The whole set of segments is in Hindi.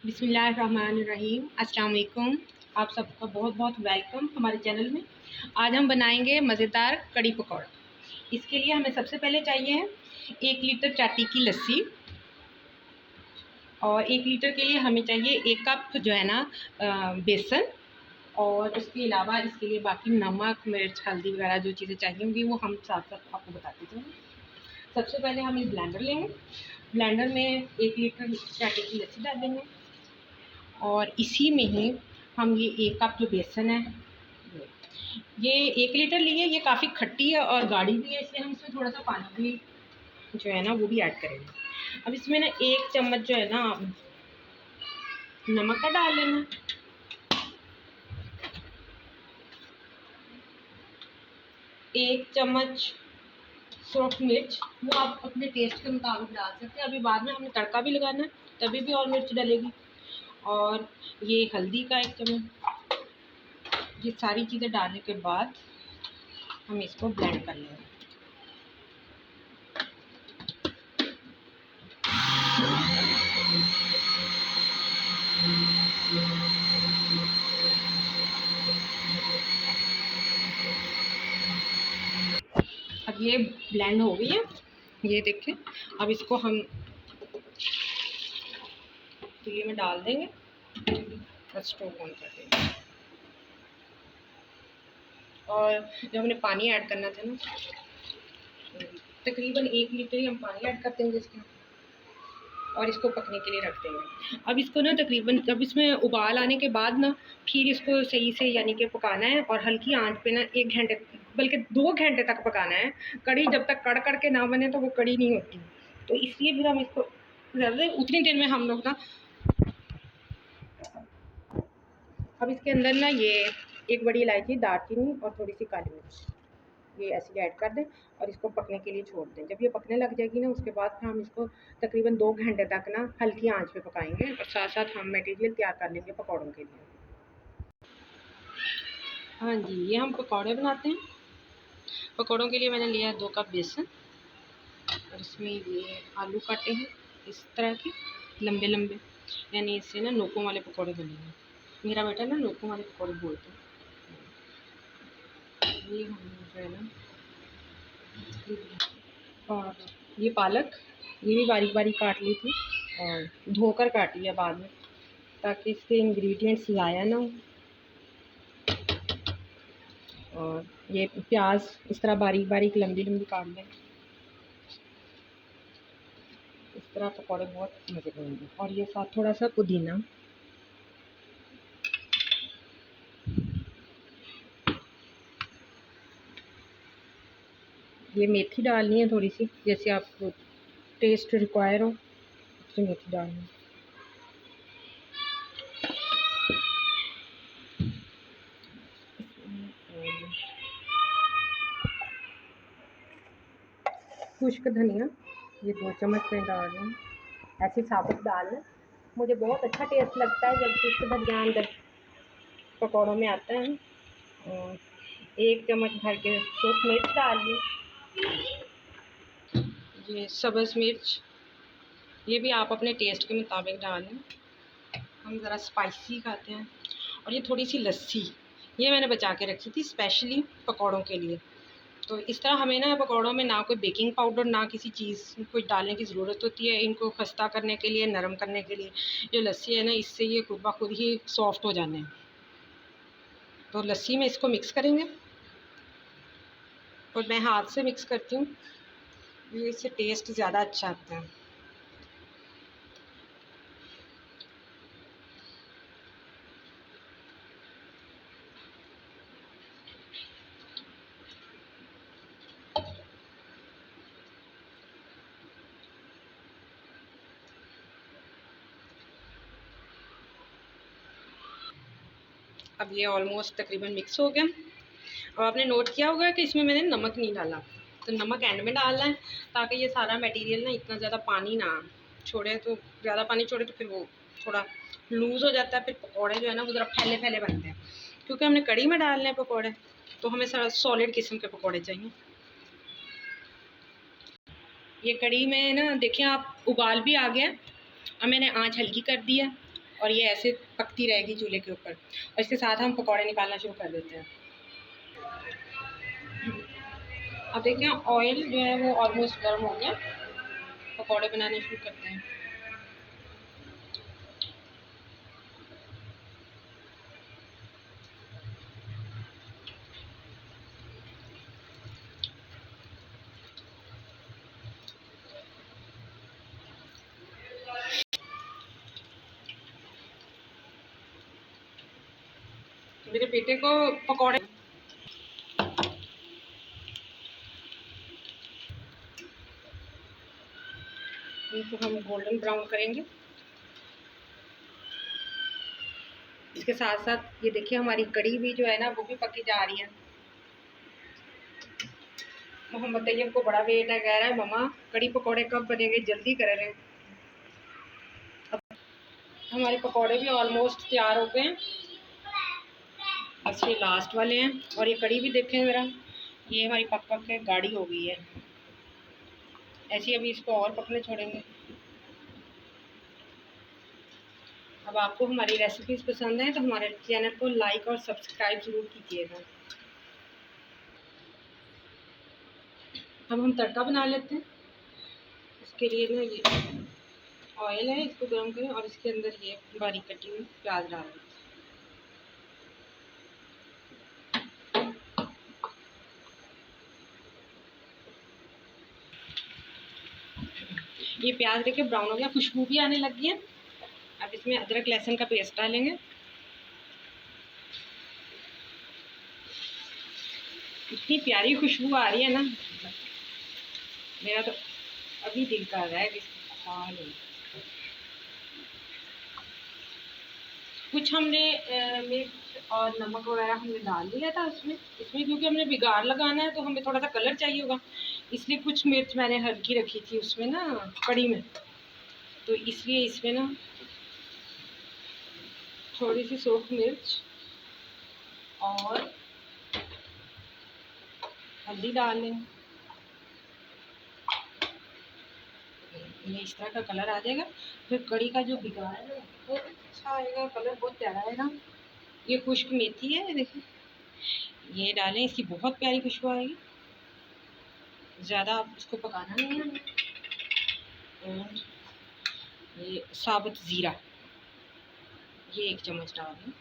बिस्मिल्लाहिर्रहमानिर्रहीम। अस्सलाम वालेकुम। आप सबका बहुत बहुत वेलकम हमारे चैनल में। आज हम बनाएंगे मज़ेदार कड़ी पकौड़ा। इसके लिए हमें सबसे पहले चाहिए 1 लीटर चाटी की लस्सी, और 1 लीटर के लिए हमें चाहिए 1 कप जो है ना बेसन, और उसके अलावा इसके लिए बाकी नमक, मिर्च, हल्दी वगैरह जो चीज़ें चाहिए होंगी वो हम साथ साथ आपको बताते जाएंगे। सबसे पहले हम एक ब्लेंडर लेंगे। ब्लेंडर में 1 लीटर चाटी की लस्सी डालेंगे, और इसी में ही हम ये 1 कप जो बेसन है, ये 1 लीटर लिए, ये काफ़ी खट्टी है और गाढ़ी भी है, इसलिए हम इसमें थोड़ा सा पानी भी जो है ना वो भी ऐड करेंगे। अब इसमें ना 1 चम्मच जो है ना नमक का डाल लेना, 1 चम्मच सूरख मिर्च, वो आप अपने टेस्ट के मुताबिक डाल सकते हैं। अभी बाद में हमें तड़का भी लगाना है, तभी भी और मिर्च डलेगी। और ये हल्दी का 1 चम्मच। ये सारी चीज़ें डालने के बाद हम इसको ब्लेंड कर लेंगे। अब ये ब्लेंड हो गई है, ये देखिए। अब इसको हम चूल्हे में डाल देंगे और स्टोव ऑन कर देंगे। और जब हमने पानी ऐड करना था ना, तकरीबन 1 लीटर ही हम पानी ऐड कर देंगे इसमें, और इसको पकने के लिए रख देंगे। अब इसको ना तकरीबन, जब इसमें उबाल आने के बाद ना फिर इसको सही से यानी कि पकाना है, और हल्की आंच पे ना 1 घंटे बल्कि 2 घंटे तक पकाना है। कड़ी जब तक कड़ के ना बने तो वो कड़ी नहीं होती। तो इसलिए फिर हम इसको ज़्यादा उतनी देर में हम लोग ना, अब इसके अंदर ना ये 1 बड़ी इलायची, दालचीनी और थोड़ी सी काली मिर्च, ये ऐसे ऐड कर दें और इसको पकने के लिए छोड़ दें। जब ये पकने लग जाएगी ना, उसके बाद फिर हम इसको तकरीबन 2 घंटे तक ना हल्की आंच पे पकाएंगे, और साथ साथ हम मटेरियल तैयार कर लेंगे पकौड़ों के लिए। हाँ जी, ये हम पकौड़े बनाते हैं। पकौड़ों के लिए मैंने लिया है 2 कप बेसन, और इसमें ये आलू काटे हैं इस तरह के लंबे लंबे, यानी इससे ना नोकों वाले पकौड़े बनेंगे। मेरा बेटा ना नोकों वाले पकौड़े बोलते हैं। ये हम जो है ना, और ये पालक, ये भी बारीक बारीक काट ली थी और धोकर काटी है बाद में, ताकि इसके इंग्रेडिएंट्स ज़ाया ना हो। और ये प्याज इस तरह बारीक बारीक लंबी लंबी काट लें, इस तरह पकौड़े बहुत मज़े बनेंगे। और ये साथ थोड़ा सा पुदीना, ये मेथी डालनी है थोड़ी सी, जैसे आपको टेस्ट रिक्वायर हो उससे मेथी डालनी है। खुश्क धनिया, ये 2 चम्मच में डाल रही हूँ, ऐसे साबुत डालना। मुझे बहुत अच्छा टेस्ट लगता है जब खुश्क धनिया अंदर पकौड़ों में आता है। और 1 चम्मच भर के सूख मिर्च डाल ली, ये सब्ज़ मिर्च, ये भी आप अपने टेस्ट के मुताबिक डालें, हम ज़रा स्पाइसी खाते हैं। और ये थोड़ी सी लस्सी, ये मैंने बचा के रखी थी स्पेशली पकौड़ों के लिए। तो इस तरह हमें ना पकौड़ों में ना कोई बेकिंग पाउडर ना किसी चीज़ कोई डालने की ज़रूरत होती है। इनको खस्ता करने के लिए, नरम करने के लिए जो लस्सी है ना, इससे ये खुद ब खुद ही सॉफ्ट हो जाने हैं। तो लस्सी में इसको मिक्स करेंगे, और मैं हाथ से मिक्स करती हूँ, ये इससे टेस्ट ज़्यादा अच्छा आता है। अब ये ऑलमोस्ट तकरीबन मिक्स हो गया। और आपने नोट किया होगा कि इसमें मैंने नमक नहीं डाला, तो नमक एंड में डालना है, ताकि ये सारा मटेरियल ना इतना ज़्यादा पानी ना छोड़े। तो ज़्यादा पानी छोड़े तो फिर वो थोड़ा लूज़ हो जाता है, फिर पकौड़े जो है ना वो ज़रा फैले फैले बनते हैं। क्योंकि हमने कड़ी में डालने हैं पकौड़े, तो हमें सारा सॉलिड किस्म के पकौड़े चाहिए। ये कड़ी में ना देखिए आप, उबाल भी आ गया, अब मैंने आँच हल्की कर दी है, और ये ऐसे पकती रहेगी चूल्हे के ऊपर। और इसके साथ हम पकौड़े निकालना शुरू कर देते हैं। अब देखिए ऑयल जो है वो ऑलमोस्ट गर्म हो गया, पकौड़े बनाने शुरू करते हैं। मेरे बेटे को पकौड़े इनको हम गोल्डन ब्राउन करेंगे। इसके साथ साथ ये देखिए हमारी कड़ी भी जो है ना वो भी पकी जा रही है। मोहम्मद तैयब को बड़ा वेट है, कह रहा है मम्मा कड़ी पकौड़े कब बनेंगे, जल्दी कर रहे हैं। हमारे पकौड़े भी ऑलमोस्ट तैयार हो गए हैं, बस ये लास्ट वाले हैं। और ये कड़ी भी देखें ज़रा, ये हमारी पक पक के गाढ़ी हो गई है। ऐसे अभी इसको और पकने छोड़ेंगे। अब आपको हमारी रेसिपीज़ पसंद है तो हमारे चैनल को लाइक और सब्सक्राइब ज़रूर कीजिएगा। अब हम तड़का बना लेते हैं। इसके लिए ना ये ऑयल है, इसको गर्म करें और इसके अंदर ये बारीक कटी हुई प्याज डाल दें। ये प्याज देखिए ब्राउन हो गया, खुशबू भी आने लगी है। अब इसमें अदरक लहसुन का पेस्ट डालेंगे। इतनी प्यारी खुशबू आ रही है ना, मेरा तो अभी दिल कर रहा है कि खा लूं। कुछ हमने मिर्च और नमक वगैरह हमने डाल दिया था उसमें, इसमें क्योंकि हमने बिगाड़ लगाना है तो हमें थोड़ा सा कलर चाहिए होगा, इसलिए कुछ मिर्च मैंने हल्की रखी थी उसमें ना कड़ी में, तो इसलिए इसमें ना थोड़ी सी सूख मिर्च और हल्दी डाल लें। ये इस तरह का कलर आ जाएगा, फिर कड़ी का जो बिगाड़ है वो अच्छा आएगा, कलर बहुत प्यारा आएगा। ये खुश्क मेथी है देखिए, ये डालें, इसकी बहुत प्यारी खुशबू आएगी। ज़्यादा आप इसको पकाना नहीं है। और ये साबुत ज़ीरा, ये 1 चम्मच डाल दें।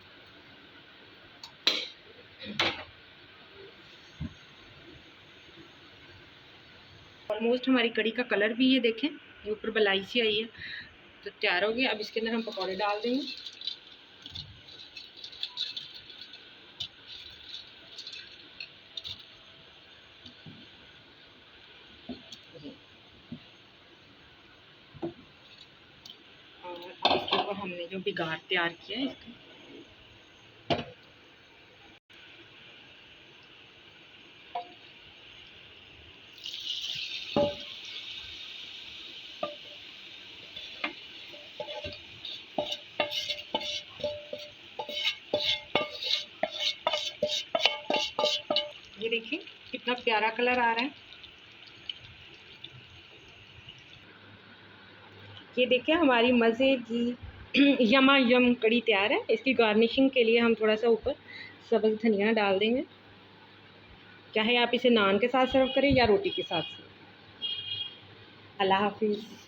ऑलमोस्ट हमारी कड़ी का कलर भी ये देखें, ये ऊपर बलाई सी आई है, तो तैयार हो गया। अब इसके अंदर हम पकौड़े डाल देंगे। और अब इसके ऊपर हमने जो बिगाड़ तैयार किया है इसका ये देखिए कितना प्यारा कलर आ रहा है। ये देखिए हमारी मज़े की यमा यम कड़ी तैयार है। इसकी गार्निशिंग के लिए हम थोड़ा सा ऊपर सब्ज़ धनिया डाल देंगे, चाहे आप इसे नान के साथ सर्व करें या रोटी के साथ। अल्लाह हाफिज़।